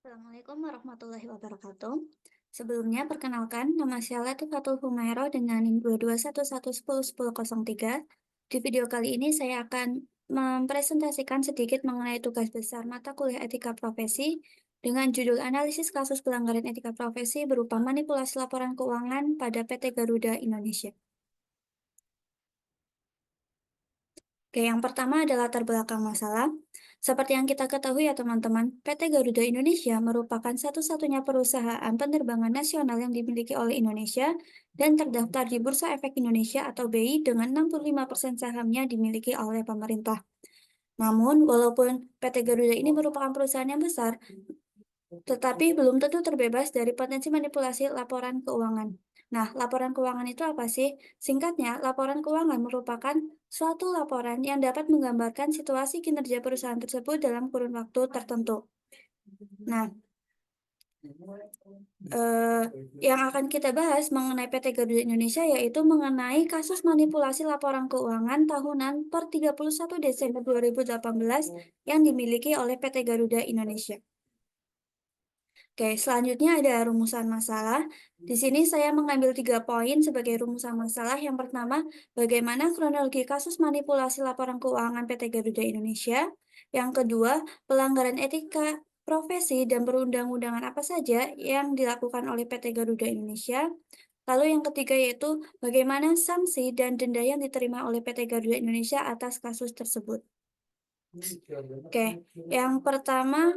Assalamualaikum warahmatullahi wabarakatuh. Sebelumnya, perkenalkan, nama saya Latifatul Humairo dengan NIM 221110103. Di video kali ini saya akan mempresentasikan sedikit mengenai tugas besar mata kuliah etika profesi dengan judul analisis kasus pelanggaran etika profesi berupa manipulasi laporan keuangan pada PT Garuda Indonesia. Oke, yang pertama adalah latar belakang masalah. Seperti yang kita ketahui ya teman-teman, PT Garuda Indonesia merupakan satu-satunya perusahaan penerbangan nasional yang dimiliki oleh Indonesia dan terdaftar di Bursa Efek Indonesia atau BI dengan 65% sahamnya dimiliki oleh pemerintah. Namun, walaupun PT Garuda ini merupakan perusahaan yang besar, tetapi belum tentu terbebas dari potensi manipulasi laporan keuangan. Nah, laporan keuangan itu apa sih? Singkatnya, laporan keuangan merupakan suatu laporan yang dapat menggambarkan situasi kinerja perusahaan tersebut dalam kurun waktu tertentu. Nah, eh, yang akan kita bahas mengenai PT Garuda Indonesia yaitu mengenai kasus manipulasi laporan keuangan tahunan per 31 Desember 2018 yang dimiliki oleh PT Garuda Indonesia. Oke, selanjutnya ada rumusan masalah. Di sini saya mengambil 3 poin sebagai rumusan masalah. Yang pertama, bagaimana kronologi kasus manipulasi laporan keuangan PT Garuda Indonesia. Yang kedua, pelanggaran etika profesi dan perundang-undangan apa saja yang dilakukan oleh PT Garuda Indonesia. Lalu yang ketiga yaitu bagaimana sanksi dan denda yang diterima oleh PT Garuda Indonesia atas kasus tersebut. Oke, yang pertama,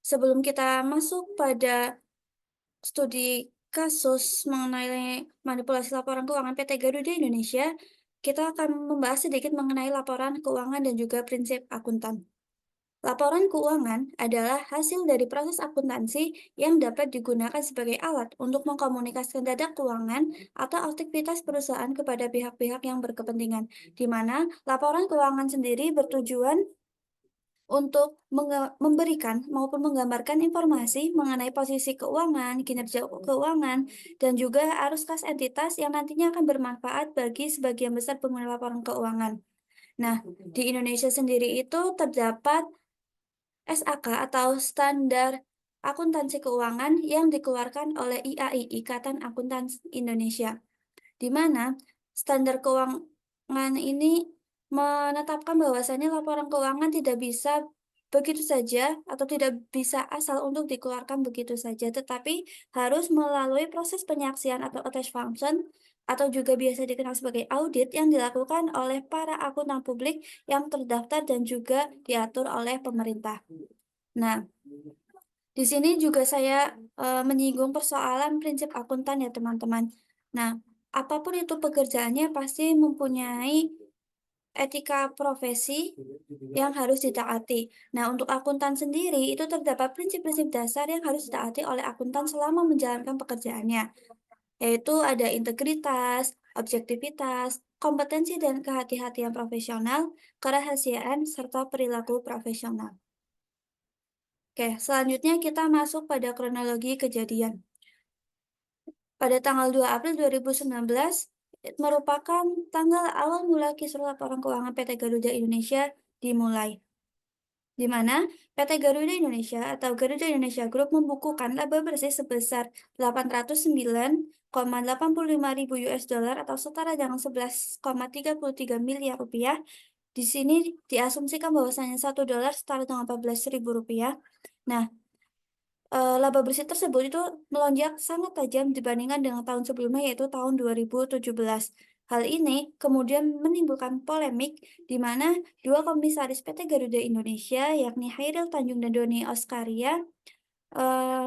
sebelum kita masuk pada studi kasus mengenai manipulasi laporan keuangan PT Garuda Indonesia, kita akan membahas sedikit mengenai laporan keuangan dan juga prinsip akuntan. Laporan keuangan adalah hasil dari proses akuntansi yang dapat digunakan sebagai alat untuk mengkomunikasikan data keuangan atau aktivitas perusahaan kepada pihak-pihak yang berkepentingan, di mana laporan keuangan sendiri bertujuan untuk memberikan maupun menggambarkan informasi mengenai posisi keuangan, kinerja keuangan, dan juga arus kas entitas yang nantinya akan bermanfaat bagi sebagian besar pengguna laporan keuangan. Nah, di Indonesia sendiri itu terdapat SAK atau Standar Akuntansi Keuangan yang dikeluarkan oleh IAI, Ikatan Akuntan Indonesia, di mana standar keuangan ini menetapkan bahwasannya laporan keuangan tidak bisa begitu saja atau tidak bisa asal untuk dikeluarkan begitu saja, tetapi harus melalui proses penyaksian atau attach function atau juga biasa dikenal sebagai audit yang dilakukan oleh para akuntan publik yang terdaftar dan juga diatur oleh pemerintah. Nah, di sini juga saya menyinggung persoalan prinsip akuntan ya teman-teman. Nah, apapun itu pekerjaannya pasti mempunyai etika profesi yang harus ditaati. Nah, untuk akuntan sendiri itu terdapat prinsip-prinsip dasar yang harus ditaati oleh akuntan selama menjalankan pekerjaannya, yaitu ada integritas, objektivitas, kompetensi dan kehati-hatian profesional, kerahasiaan, serta perilaku profesional. Oke, selanjutnya kita masuk pada kronologi kejadian. Pada tanggal 2 April 2019, merupakan tanggal awal mula kisruh laporan keuangan PT Garuda Indonesia dimulai, di mana PT Garuda Indonesia atau Garuda Indonesia Group membukukan laba bersih sebesar 809,85 ribu US dollar atau setara dengan 11,33 miliar rupiah. Di sini diasumsikan bahwasanya 1 dolar setara dengan 14.000 rupiah. Nah, laba bersih tersebut itu melonjak sangat tajam dibandingkan dengan tahun sebelumnya, yaitu tahun 2017. Hal ini kemudian menimbulkan polemik di mana dua komisaris PT Garuda Indonesia, yakni Hairil Tanjung dan Doni Oskaria,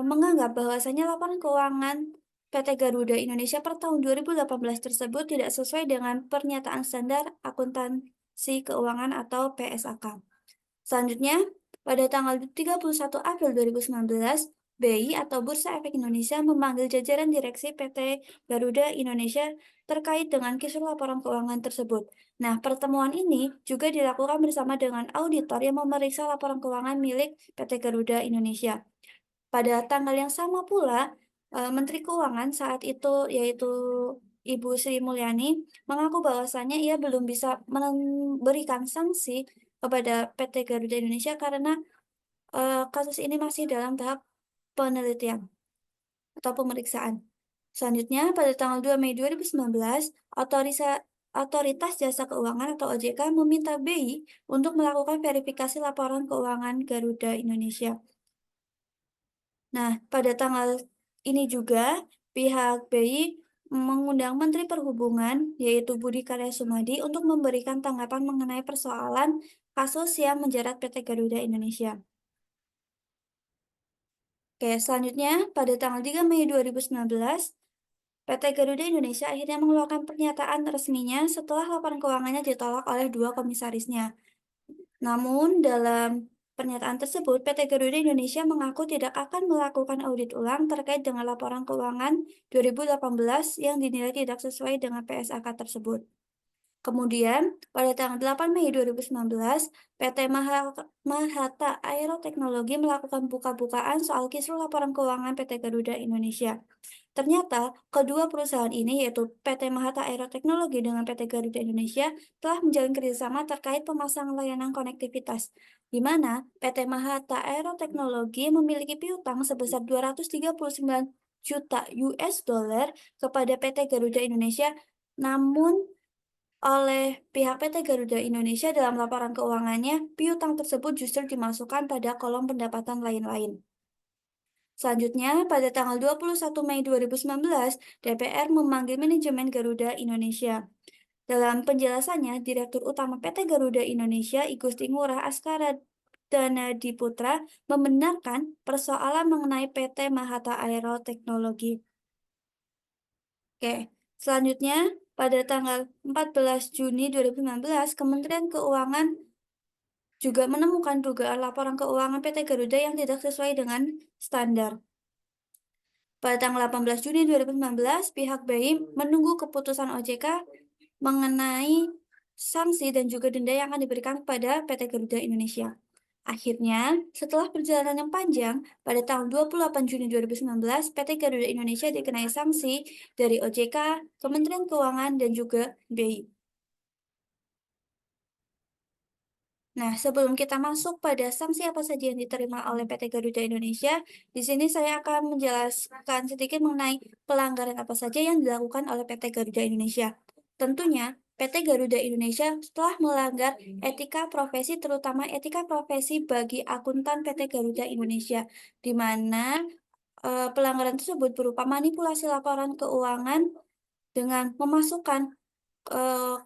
menganggap bahwasanya laporan keuangan PT Garuda Indonesia per tahun 2018 tersebut tidak sesuai dengan pernyataan standar akuntansi keuangan atau PSAK. Selanjutnya, pada tanggal 31 April 2019, BI atau Bursa Efek Indonesia memanggil jajaran direksi PT Garuda Indonesia terkait dengan kisruh laporan keuangan tersebut. Nah, pertemuan ini juga dilakukan bersama dengan auditor yang memeriksa laporan keuangan milik PT Garuda Indonesia. Pada tanggal yang sama pula, Menteri Keuangan saat itu yaitu Ibu Sri Mulyani mengaku bahwasannya ia belum bisa memberikan sanksi kepada PT Garuda Indonesia karena kasus ini masih dalam tahap penelitian atau pemeriksaan. Selanjutnya, pada tanggal 2 Mei 2019, Otoritas Jasa Keuangan atau OJK meminta BI untuk melakukan verifikasi laporan keuangan Garuda Indonesia. Nah, pada tanggal ini juga pihak BI mengundang Menteri Perhubungan, yaitu Budi Karya Sumadi, untuk memberikan tanggapan mengenai persoalan kasus yang menjerat PT Garuda Indonesia. Oke, selanjutnya pada tanggal 3 Mei 2019, PT Garuda Indonesia akhirnya mengeluarkan pernyataan resminya setelah laporan keuangannya ditolak oleh dua komisarisnya. Namun, dalam pernyataan tersebut, PT Garuda Indonesia mengaku tidak akan melakukan audit ulang terkait dengan laporan keuangan 2018 yang dinilai tidak sesuai dengan PSAK tersebut. Kemudian, pada tanggal 8 Mei 2019, PT Mahata Aero Teknologi melakukan buka-bukaan soal kisruh laporan keuangan PT Garuda Indonesia. Ternyata, kedua perusahaan ini, yaitu PT Mahata Aero Teknologi dengan PT Garuda Indonesia, telah menjalin kerjasama terkait pemasangan layanan konektivitas, di mana PT Mahata Aero Teknologi memiliki piutang sebesar 239 juta US dollar kepada PT Garuda Indonesia, namun oleh pihak PT Garuda Indonesia dalam laporan keuangannya, piutang tersebut justru dimasukkan pada kolom pendapatan lain-lain. Selanjutnya, pada tanggal 21 Mei 2019, DPR memanggil manajemen Garuda Indonesia. Dalam penjelasannya, Direktur Utama PT Garuda Indonesia, Igusti Ngurah Askara Danadiputra, membenarkan persoalan mengenai PT Mahata Aero Teknologi. Oke, selanjutnya pada tanggal 14 Juni 2019, Kementerian Keuangan juga menemukan dugaan laporan keuangan PT Garuda yang tidak sesuai dengan standar. Pada tanggal 18 Juni 2019, pihak BI menunggu keputusan OJK mengenai sanksi dan juga denda yang akan diberikan kepada PT Garuda Indonesia. Akhirnya, setelah perjalanan yang panjang, pada tanggal 28 Juni 2019, PT Garuda Indonesia dikenai sanksi dari OJK, Kementerian Keuangan, dan juga BI. Nah, sebelum kita masuk pada sanksi apa saja yang diterima oleh PT Garuda Indonesia, di sini saya akan menjelaskan sedikit mengenai pelanggaran apa saja yang dilakukan oleh PT Garuda Indonesia. Tentunya, PT Garuda Indonesia telah melanggar etika profesi, terutama etika profesi bagi akuntan PT Garuda Indonesia, di mana pelanggaran tersebut berupa manipulasi laporan keuangan dengan memasukkan eh,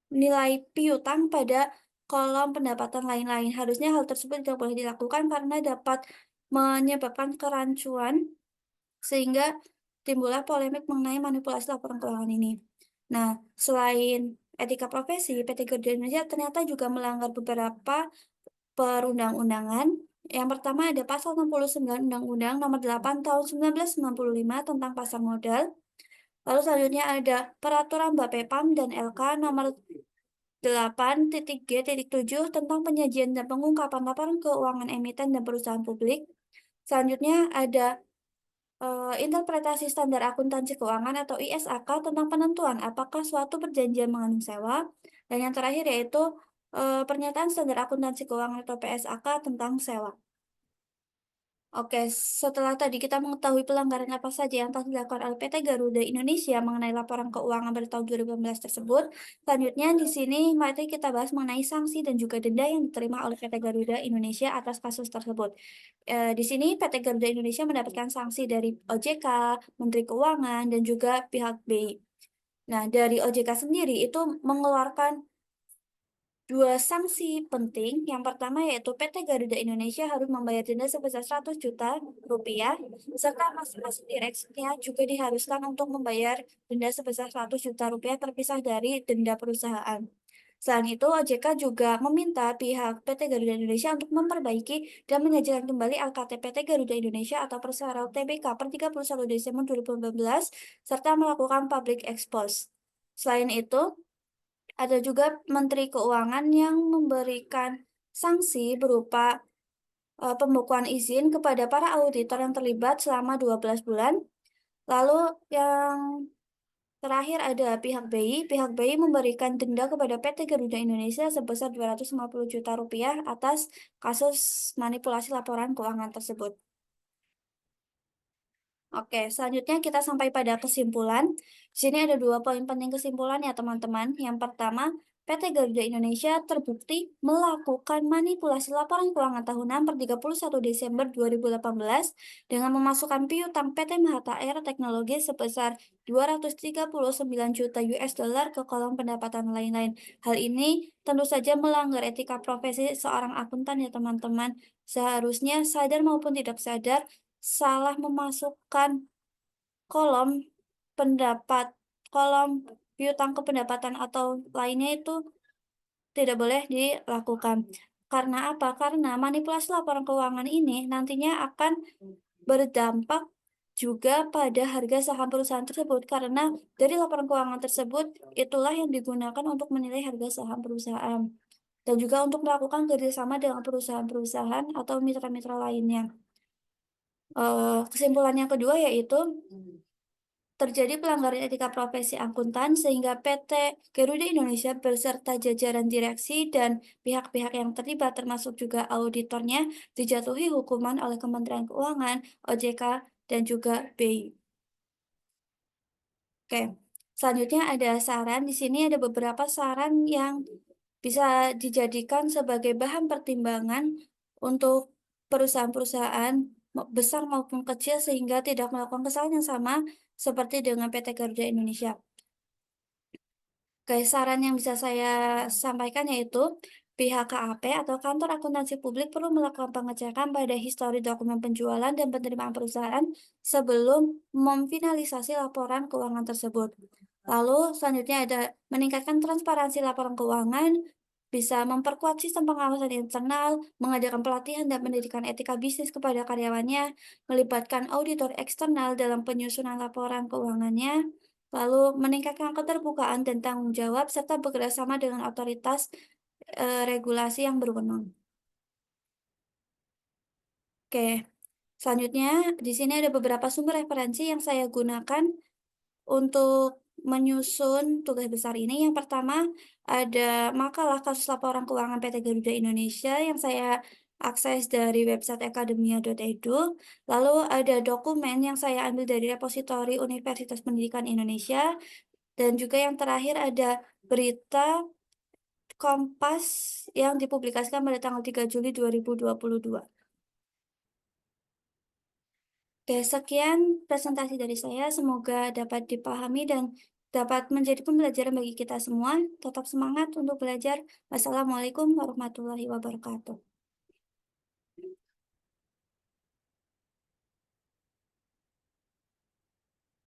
nilai piutang pada kolom pendapatan lain-lain. Harusnya hal tersebut tidak boleh dilakukan karena dapat menyebabkan kerancuan sehingga timbullah polemik mengenai manipulasi laporan keuangan ini. Nah, selain etika profesi, PT Garuda Indonesia ternyata juga melanggar beberapa perundang-undangan. Yang pertama ada pasal 69 Undang-Undang Nomor 8 Tahun 1995 tentang pasar modal. Lalu selanjutnya ada Peraturan Bapepam dan LK Nomor 8.G.7 tentang penyajian dan pengungkapan laporan keuangan emiten dan perusahaan publik. Selanjutnya ada interpretasi standar akuntansi keuangan atau ISAK tentang penentuan apakah suatu perjanjian mengandung sewa. Dan yang terakhir yaitu pernyataan standar akuntansi keuangan atau PSAK tentang sewa. Oke, setelah tadi kita mengetahui pelanggaran apa saja yang telah dilakukan oleh PT Garuda Indonesia mengenai laporan keuangan pada tahun 2015 tersebut, selanjutnya di sini mari kita bahas mengenai sanksi dan juga denda yang diterima oleh PT Garuda Indonesia atas kasus tersebut. Di sini PT Garuda Indonesia mendapatkan sanksi dari OJK, Menteri Keuangan, dan juga pihak BI. Nah, dari OJK sendiri itu mengeluarkan dua sanksi penting. Yang pertama yaitu PT Garuda Indonesia harus membayar denda sebesar 100 juta rupiah, serta masing-masing direksinya juga diharuskan untuk membayar denda sebesar 100 juta rupiah terpisah dari denda perusahaan. Selain itu, OJK juga meminta pihak PT Garuda Indonesia untuk memperbaiki dan menyajikan kembali ALKT PT Garuda Indonesia atau Persero TBK per 31 Desember 2014, serta melakukan public expose. Selain itu, ada juga Menteri Keuangan yang memberikan sanksi berupa pembekuan izin kepada para auditor yang terlibat selama 12 bulan. Lalu yang Terakhir ada pihak BI. Pihak BI memberikan denda kepada PT Garuda Indonesia sebesar Rp250 juta atas kasus manipulasi laporan keuangan tersebut. Oke, selanjutnya kita sampai pada kesimpulan. Di sini ada dua poin penting kesimpulan ya teman-teman. Yang pertama, PT Garuda Indonesia terbukti melakukan manipulasi laporan keuangan tahunan per 31 Desember 2018 dengan memasukkan piutang PT Mahata Air Teknologi sebesar 239 juta US dollar ke kolom pendapatan lain-lain. Hal ini tentu saja melanggar etika profesi seorang akuntan ya teman-teman. Seharusnya sadar maupun tidak sadar salah memasukkan kolom pendapat kolom piutang ke pendapatan atau lainnya itu tidak boleh dilakukan. Karena apa? Karena manipulasi laporan keuangan ini nantinya akan berdampak juga pada harga saham perusahaan tersebut, karena dari laporan keuangan tersebut itulah yang digunakan untuk menilai harga saham perusahaan dan juga untuk melakukan kerjasama dengan perusahaan-perusahaan atau mitra-mitra lainnya. Kesimpulan yang kedua yaitu terjadi pelanggaran etika profesi akuntan sehingga PT Garuda Indonesia beserta jajaran direksi dan pihak-pihak yang terlibat termasuk juga auditornya dijatuhi hukuman oleh Kementerian Keuangan, OJK, dan juga BI. Oke, selanjutnya ada saran. Di sini ada beberapa saran yang bisa dijadikan sebagai bahan pertimbangan untuk perusahaan-perusahaan besar maupun kecil sehingga tidak melakukan kesalahan yang sama seperti dengan PT Garuda Indonesia. Oke, saran yang bisa saya sampaikan yaitu pihak KAP atau Kantor Akuntansi Publik perlu melakukan pengecekan pada histori dokumen penjualan dan penerimaan perusahaan sebelum memfinalisasi laporan keuangan tersebut. Lalu selanjutnya ada meningkatkan transparansi laporan keuangan, bisa memperkuat sistem pengawasan internal, mengadakan pelatihan dan pendidikan etika bisnis kepada karyawannya, melibatkan auditor eksternal dalam penyusunan laporan keuangannya, lalu meningkatkan keterbukaan dan tanggung jawab serta bekerjasama dengan otoritas regulasi yang berwenang. Oke, selanjutnya di sini ada beberapa sumber referensi yang saya gunakan untuk menyusun tugas besar ini. Yang pertama, ada makalah kasus laporan keuangan PT Garuda Indonesia yang saya akses dari website akademia.edu. Lalu ada dokumen yang saya ambil dari repositori Universitas Pendidikan Indonesia. Dan juga yang terakhir ada berita Kompas yang dipublikasikan pada tanggal 3 Juli 2022. Oke, sekian presentasi dari saya. Semoga dapat dipahami dan dapat menjadi pembelajaran bagi kita semua. Tetap semangat untuk belajar. Wassalamualaikum warahmatullahi wabarakatuh.